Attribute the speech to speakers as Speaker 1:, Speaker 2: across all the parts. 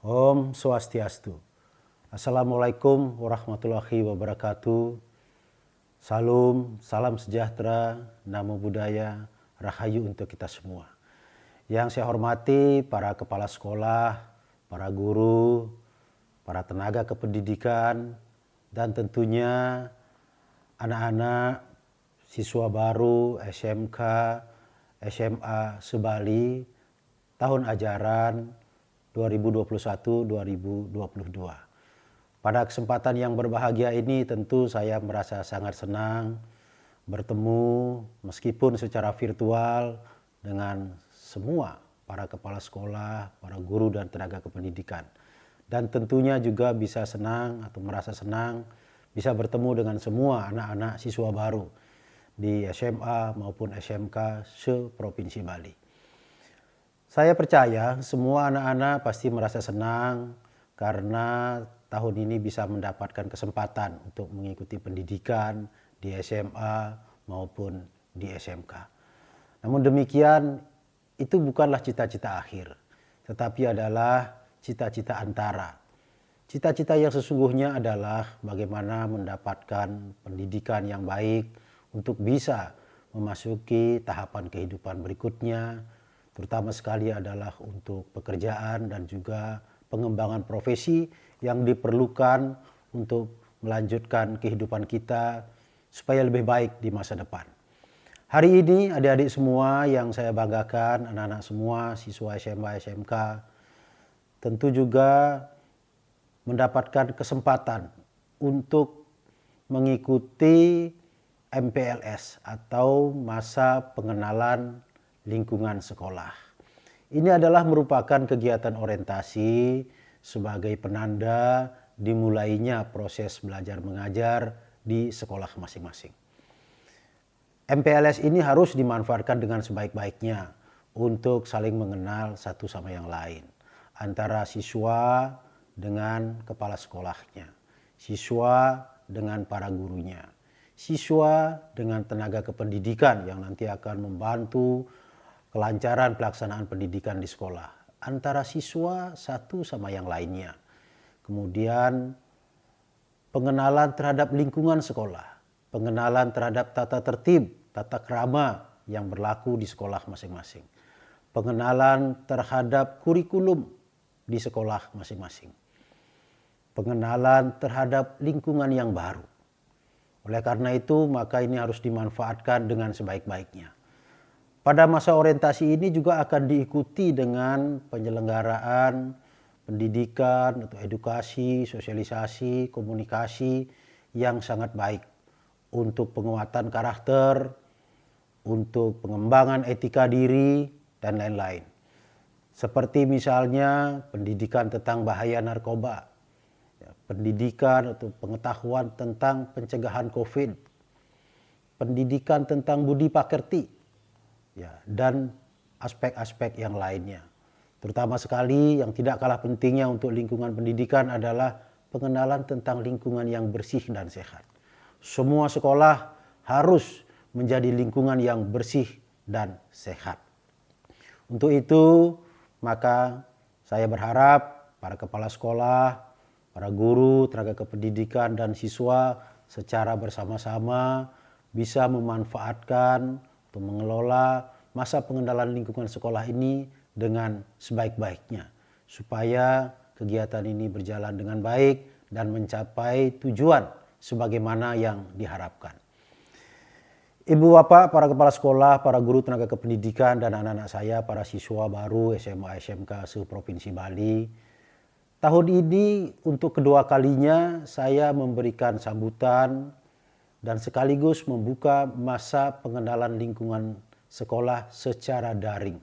Speaker 1: Om Swastiastu. Assalamualaikum warahmatullahi wabarakatuh. Salam sejahtera, namo buddhaya, rahayu untuk kita semua. Yang saya hormati para kepala sekolah, para guru, para tenaga kependidikan, dan tentunya anak-anak siswa baru SMK, SMA Sebali tahun ajaran 2021-2022. Pada kesempatan yang berbahagia ini tentu saya merasa sangat senang bertemu meskipun secara virtual dengan semua para kepala sekolah, para guru dan tenaga kependidikan. Dan tentunya juga bisa senang atau merasa senang bisa bertemu dengan semua anak-anak siswa baru di SMA maupun SMK se-Provinsi Bali. Saya percaya semua anak-anak pasti merasa senang karena tahun ini bisa mendapatkan kesempatan untuk mengikuti pendidikan di SMA maupun di SMK. Namun demikian, itu bukanlah cita-cita akhir, tetapi adalah cita-cita antara. Cita-cita yang sesungguhnya adalah bagaimana mendapatkan pendidikan yang baik untuk bisa memasuki tahapan kehidupan berikutnya, terutama sekali adalah untuk pekerjaan dan juga pengembangan profesi yang diperlukan untuk melanjutkan kehidupan kita supaya lebih baik di masa depan. Hari ini adik-adik semua yang saya banggakan, anak-anak semua, siswa SMA, SMK, tentu juga mendapatkan kesempatan untuk mengikuti MPLS atau masa pengenalan lingkungan sekolah. Ini adalah merupakan kegiatan orientasi sebagai penanda dimulainya proses belajar mengajar di sekolah masing-masing. MPLS ini harus dimanfaatkan dengan sebaik-baiknya untuk saling mengenal satu sama yang lain. Antara siswa dengan kepala sekolahnya, siswa dengan para gurunya, siswa dengan tenaga kependidikan yang nanti akan membantu kelancaran pelaksanaan pendidikan di sekolah, antara siswa satu sama yang lainnya. Kemudian pengenalan terhadap lingkungan sekolah, pengenalan terhadap tata tertib, tata krama yang berlaku di sekolah masing-masing, pengenalan terhadap kurikulum di sekolah masing-masing, pengenalan terhadap lingkungan yang baru. Oleh karena itu, maka ini harus dimanfaatkan dengan sebaik-baiknya. Pada masa orientasi ini juga akan diikuti dengan penyelenggaraan pendidikan atau edukasi, sosialisasi, komunikasi yang sangat baik untuk penguatan karakter, untuk pengembangan etika diri, dan lain-lain. Seperti misalnya pendidikan tentang bahaya narkoba, pendidikan atau pengetahuan tentang pencegahan COVID, pendidikan tentang budi pakerti, dan aspek-aspek yang lainnya. Terutama sekali yang tidak kalah pentingnya untuk lingkungan pendidikan adalah pengenalan tentang lingkungan yang bersih dan sehat. Semua sekolah harus menjadi lingkungan yang bersih dan sehat. Untuk itu, maka saya berharap para kepala sekolah, para guru, tenaga kependidikan, dan siswa secara bersama-sama bisa memanfaatkan untuk mengelola masa pengenalan lingkungan sekolah ini dengan sebaik-baiknya, supaya kegiatan ini berjalan dengan baik dan mencapai tujuan sebagaimana yang diharapkan. Ibu bapak, para kepala sekolah, para guru tenaga kependidikan, dan anak-anak saya, para siswa baru SMA SMK se-Provinsi Bali, tahun ini untuk kedua kalinya saya memberikan sambutan dan sekaligus membuka masa pengenalan lingkungan sekolah secara daring.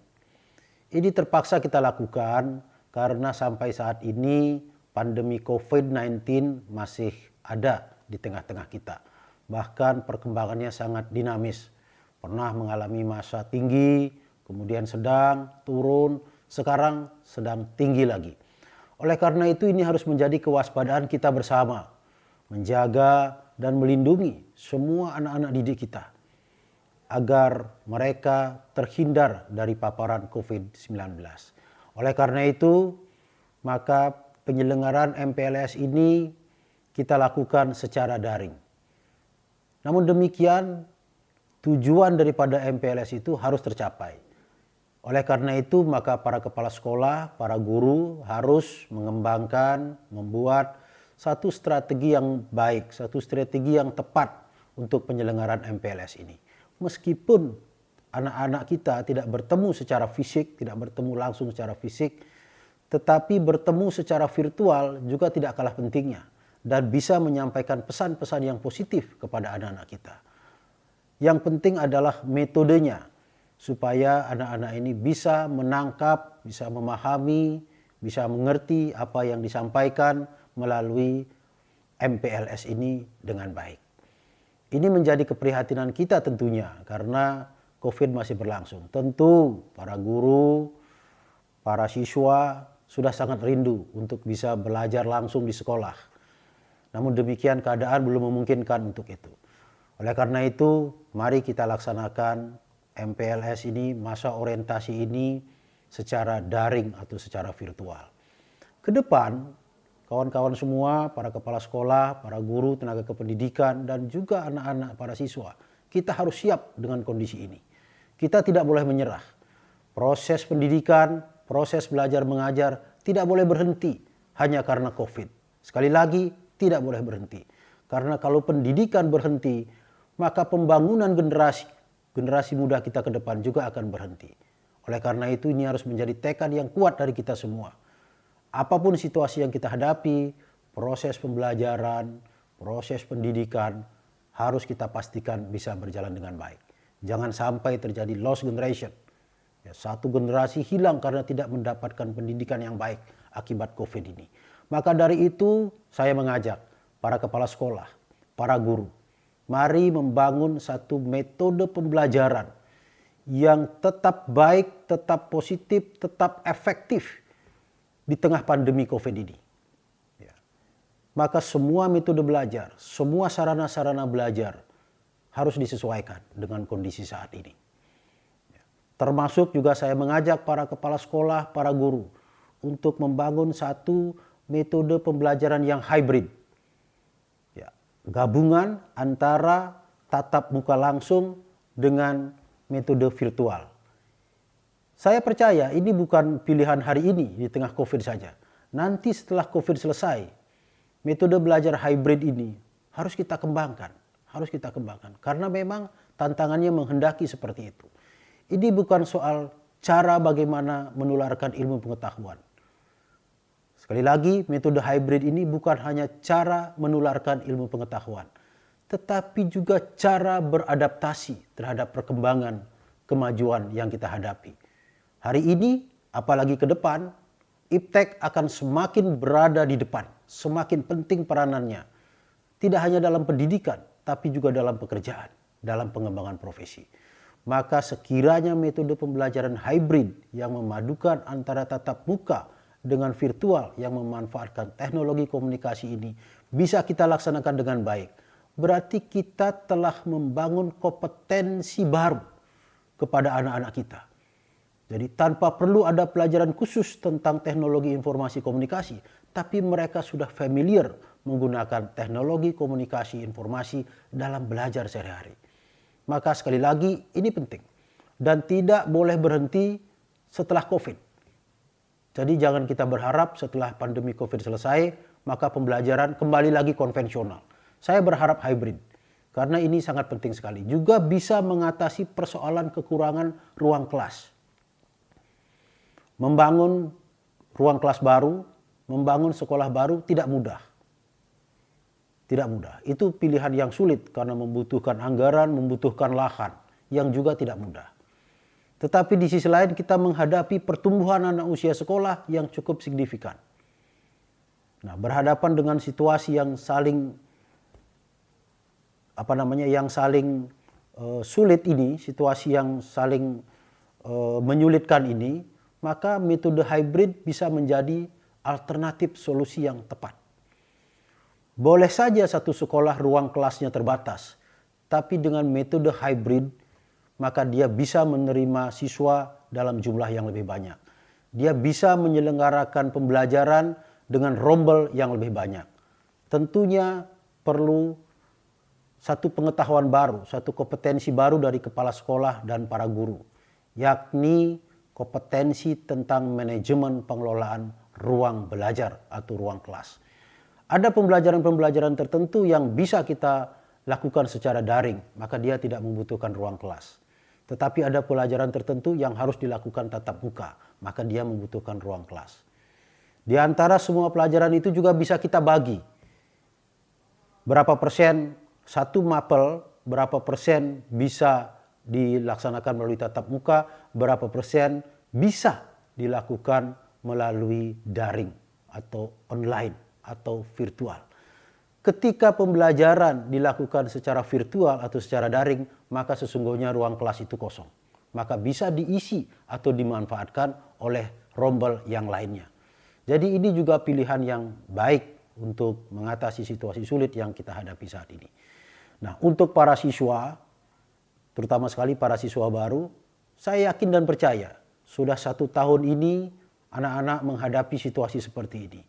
Speaker 1: Ini terpaksa kita lakukan karena sampai saat ini pandemi COVID-19 masih ada di tengah-tengah kita. Bahkan perkembangannya sangat dinamis. Pernah mengalami masa tinggi, kemudian sedang, turun, sekarang sedang tinggi lagi. Oleh karena itu ini harus menjadi kewaspadaan kita bersama. Menjaga dan melindungi semua anak-anak didik kita agar mereka terhindar dari paparan COVID-19. Oleh karena itu, maka penyelenggaraan MPLS ini kita lakukan secara daring. Namun demikian, tujuan daripada MPLS itu harus tercapai. Oleh karena itu, maka para kepala sekolah, para guru harus mengembangkan, membuat satu strategi yang baik, satu strategi yang tepat untuk penyelenggaraan MPLS ini. Meskipun anak-anak kita tidak bertemu secara fisik, tidak bertemu langsung secara fisik, tetapi bertemu secara virtual juga tidak kalah pentingnya dan bisa menyampaikan pesan-pesan yang positif kepada anak-anak kita. Yang penting adalah metodenya, supaya anak-anak ini bisa menangkap, bisa memahami, bisa mengerti apa yang disampaikan melalui MPLS ini dengan baik. Ini menjadi keprihatinan kita tentunya karena COVID masih berlangsung. Tentu para guru, para siswa sudah sangat rindu untuk bisa belajar langsung di sekolah. Namun demikian keadaan belum memungkinkan untuk itu. Oleh karena itu, mari kita laksanakan MPLS ini, masa orientasi ini secara daring atau secara virtual. Ke depan, kawan-kawan semua, para kepala sekolah, para guru, tenaga kependidikan, dan juga anak-anak para siswa, kita harus siap dengan kondisi ini. Kita tidak boleh menyerah. Proses pendidikan, proses belajar mengajar tidak boleh berhenti hanya karena COVID. Sekali lagi, tidak boleh berhenti. Karena kalau pendidikan berhenti, maka pembangunan generasi muda kita ke depan juga akan berhenti. Oleh karena itu ini harus menjadi tekad yang kuat dari kita semua. Apapun situasi yang kita hadapi, proses pembelajaran, proses pendidikan harus kita pastikan bisa berjalan dengan baik. Jangan sampai terjadi lost generation. Ya, satu generasi hilang karena tidak mendapatkan pendidikan yang baik akibat COVID ini. Maka dari itu saya mengajak para kepala sekolah, para guru, mari membangun satu metode pembelajaran yang tetap baik, tetap positif, tetap efektif di tengah pandemi COVID ini. Ya. Maka semua metode belajar, semua sarana-sarana belajar harus disesuaikan dengan kondisi saat ini. Ya. Termasuk juga saya mengajak para kepala sekolah, para guru untuk membangun satu metode pembelajaran yang hybrid. Gabungan antara tatap muka langsung dengan metode virtual. Saya percaya ini bukan pilihan hari ini di tengah COVID saja. Nanti setelah COVID selesai, metode belajar hybrid ini harus kita kembangkan. Karena memang tantangannya menghendaki seperti itu. Ini bukan soal cara bagaimana menularkan ilmu pengetahuan. Sekali lagi, metode hybrid ini bukan hanya cara menularkan ilmu pengetahuan, tetapi juga cara beradaptasi terhadap perkembangan kemajuan yang kita hadapi. Hari ini, apalagi ke depan, iptek akan semakin berada di depan, semakin penting peranannya. Tidak hanya dalam pendidikan, tapi juga dalam pekerjaan, dalam pengembangan profesi. Maka sekiranya metode pembelajaran hybrid yang memadukan antara tatap muka dengan virtual yang memanfaatkan teknologi komunikasi ini bisa kita laksanakan dengan baik. Berarti kita telah membangun kompetensi baru kepada anak-anak kita. Jadi tanpa perlu ada pelajaran khusus tentang teknologi informasi komunikasi, tapi mereka sudah familiar menggunakan teknologi komunikasi informasi dalam belajar sehari-hari. Maka sekali lagi ini penting dan tidak boleh berhenti setelah COVID. Jadi jangan kita berharap setelah pandemi COVID selesai, maka pembelajaran kembali lagi konvensional. Saya berharap hybrid, karena ini sangat penting sekali. Juga bisa mengatasi persoalan kekurangan ruang kelas. Membangun ruang kelas baru, membangun sekolah baru tidak mudah. Tidak mudah. Itu pilihan yang sulit karena membutuhkan anggaran, membutuhkan lahan, yang juga tidak mudah. Tetapi di sisi lain kita menghadapi pertumbuhan anak usia sekolah yang cukup signifikan. Nah, berhadapan dengan situasi yang saling sulit ini, situasi yang saling menyulitkan ini, maka metode hybrid bisa menjadi alternatif solusi yang tepat. Boleh saja satu sekolah ruang kelasnya terbatas, tapi dengan metode hybrid maka dia bisa menerima siswa dalam jumlah yang lebih banyak. dia bisa menyelenggarakan pembelajaran dengan rombel yang lebih banyak. Tentunya perlu satu pengetahuan baru, satu kompetensi baru dari kepala sekolah dan para guru, yakni kompetensi tentang manajemen pengelolaan ruang belajar atau ruang kelas. Ada pembelajaran-pembelajaran tertentu yang bisa kita lakukan secara daring, maka dia tidak membutuhkan ruang kelas. Tetapi ada pelajaran tertentu yang harus dilakukan tatap muka, maka dia membutuhkan ruang kelas. Di antara semua pelajaran itu juga bisa kita bagi. Berapa persen satu mapel, berapa persen bisa dilaksanakan melalui tatap muka, berapa persen bisa dilakukan melalui daring atau online atau virtual. Ketika pembelajaran dilakukan secara virtual atau secara daring, maka sesungguhnya ruang kelas itu kosong. Maka bisa diisi atau dimanfaatkan oleh rombel yang lainnya. Jadi ini juga pilihan yang baik untuk mengatasi situasi sulit yang kita hadapi saat ini. Nah, untuk para siswa, terutama sekali para siswa baru, saya yakin dan percaya sudah 1 tahun ini anak-anak menghadapi situasi seperti ini.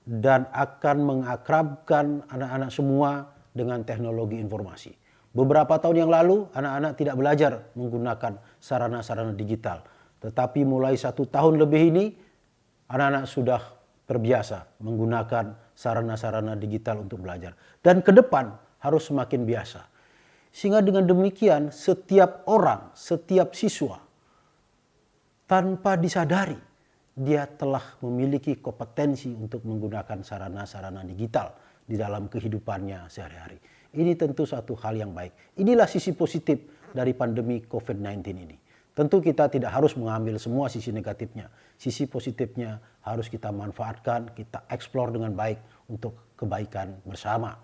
Speaker 1: Dan akan mengakrabkan anak-anak semua dengan teknologi informasi. Beberapa tahun yang lalu anak-anak tidak belajar menggunakan sarana-sarana digital. Tetapi mulai 1 tahun lebih ini anak-anak sudah terbiasa menggunakan sarana-sarana digital untuk belajar. Dan ke depan harus semakin biasa. Sehingga dengan demikian setiap orang, setiap siswa tanpa disadari dia telah memiliki kompetensi untuk menggunakan sarana-sarana digital di dalam kehidupannya sehari-hari. Ini tentu satu hal yang baik. Inilah sisi positif dari pandemi COVID-19 ini. Tentu kita tidak harus mengambil semua sisi negatifnya. Sisi positifnya harus kita manfaatkan, kita eksplor dengan baik untuk kebaikan bersama.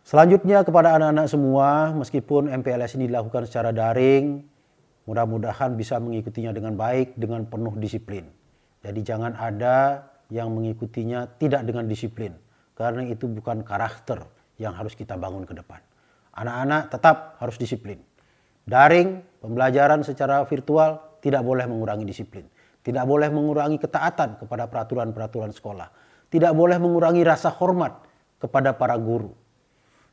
Speaker 1: Selanjutnya kepada anak-anak semua, meskipun MPLS ini dilakukan secara daring, mudah-mudahan bisa mengikutinya dengan baik, dengan penuh disiplin. Jadi jangan ada yang mengikutinya tidak dengan disiplin. Karena itu bukan karakter yang harus kita bangun ke depan. Anak-anak tetap harus disiplin. Daring, pembelajaran secara virtual tidak boleh mengurangi disiplin. Tidak boleh mengurangi ketaatan kepada peraturan-peraturan sekolah. Tidak boleh mengurangi rasa hormat kepada para guru.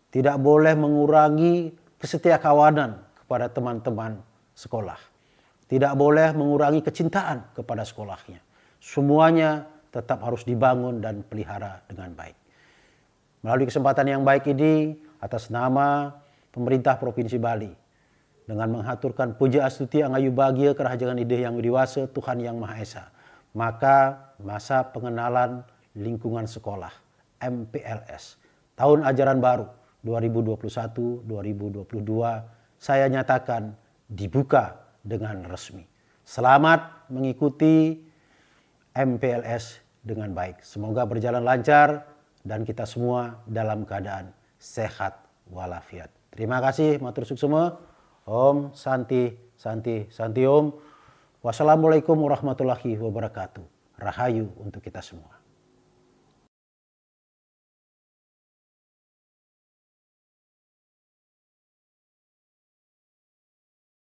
Speaker 1: Tidak boleh mengurangi kesetiakawanan kepada teman-teman sekolah. Tidak boleh mengurangi kecintaan kepada sekolahnya. Semuanya tetap harus dibangun dan pelihara dengan baik. Melalui kesempatan yang baik ini, atas nama pemerintah Provinsi Bali, dengan menghaturkan puja astuti angayu bahagia kerajangan ide yang widiwasa Tuhan Yang Maha Esa, maka masa pengenalan lingkungan sekolah MPLS tahun ajaran baru 2021-2022 saya nyatakan dibuka dengan resmi. Selamat mengikuti MPLS dengan baik. Semoga berjalan lancar dan kita semua dalam keadaan sehat walafiat. Terima kasih, matur suksema. Om Santi Santi Santi Om. Wassalamualaikum warahmatullahi wabarakatuh. Rahayu untuk kita semua.